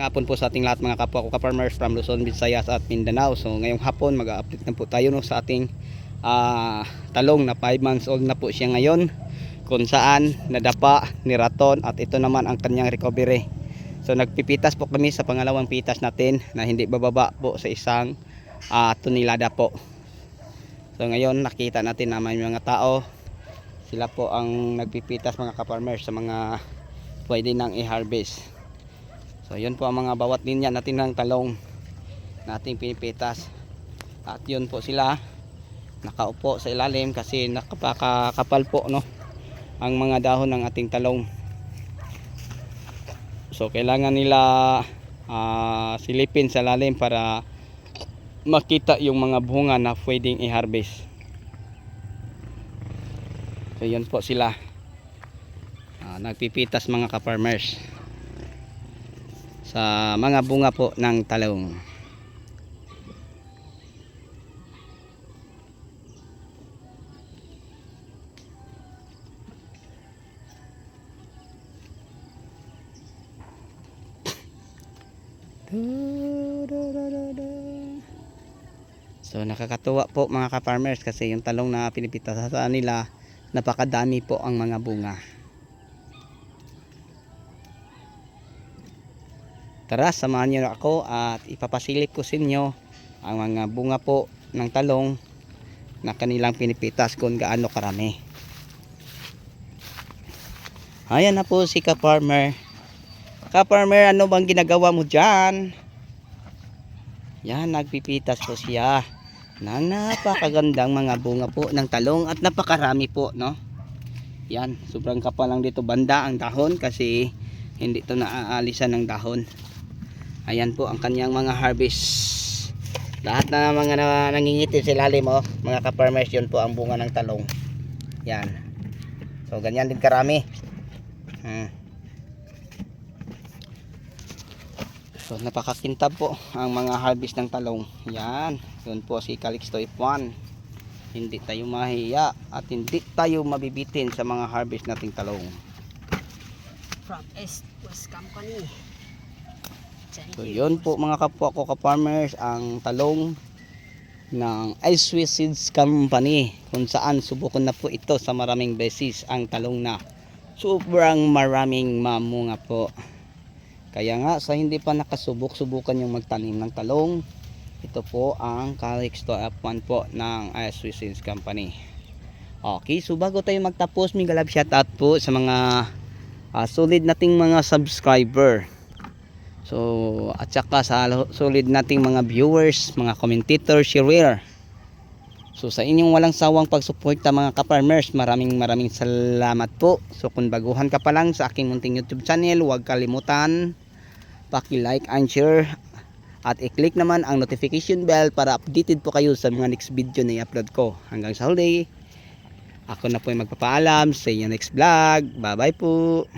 hapon po sa ating lahat mga kapwa ko ka-farmers from Luzon, Visayas at Mindanao. So ngayong hapon mag-update na po tayo no, sa ating talong na 5 months old na po siya ngayon, kung saan nadapa ni raton at ito naman ang kanyang recovery. So nagpipitas po kami sa pangalawang pitas natin na hindi bababa po sa isang tonelada po. So ngayon nakita natin na may mga tao, sila po ang nagpipitas mga ka-farmers sa mga pwede nang i-harvest. So yun po ang mga bawat linya natin ng talong nating pinipitas. At yun po sila nakaupo sa ilalim kasi nakapakapal po no ang mga dahon ng ating talong. So kailangan nila silipin sa lalim para makita yung mga bunga na pwedeng i-harvest. So yun po sila nagpipitas mga ka-farmers sa mga bunga po ng talong. So nakakatuwa po mga ka-farmers kasi yung talong na pinipitasan nila, napakadami po ang mga bunga. Tara, samahan niyo ako at ipapasilip ko sa inyo ang mga bunga po ng talong na kanilang pinipitas kung gaano karami. Ayan na po si ka-farmer. Ka-farmer, ano bang ginagawa mo dyan? Yan, nagpipitas po siya ng napakagandang mga bunga po ng talong at napakarami po, no? Yan, sobrang kapal lang dito banda ang dahon kasi hindi ito naaalisan ng dahon. Ayan po ang kanyang mga harvest. Lahat na mga nangingiti sa ilalim, oh, mga ka-farmers, yun po ang bunga ng talong. Yan. So ganyan din karami. So napakakintab po ang mga harvest ng talong. Yan. Yun po si Calixto F1. Hindi tayo mahiya at hindi tayo mabibitin sa mga harvest nating talong. From East West Company. So yun po mga kapwa ko ka-farmers, ang talong ng Swiss Seeds Company, kung saan subukan na po ito sa maraming beses ang talong na sobrang maraming mamunga po. Kaya nga sa hindi pa nakasubok, subukan yung magtanim ng talong. Ito po ang Calixto F1 po ng Swiss Seeds Company. Okay, so bago tayo magtapos, may galab shoutout po sa mga solid nating mga subscriber. So at saka sa solid nating mga viewers, mga commentators, sharer. So sa inyong walang sawang pagsuporta mga ka-farmers, maraming salamat po. So kung baguhan ka pa lang sa aking munting YouTube channel, huwag kalimutan paki-like and share at i-click naman ang notification bell para updated po kayo sa mga next video na i-upload ko. Hanggang sa huli, ako na po yung magpapaalam sa inyo next vlog. Bye bye po.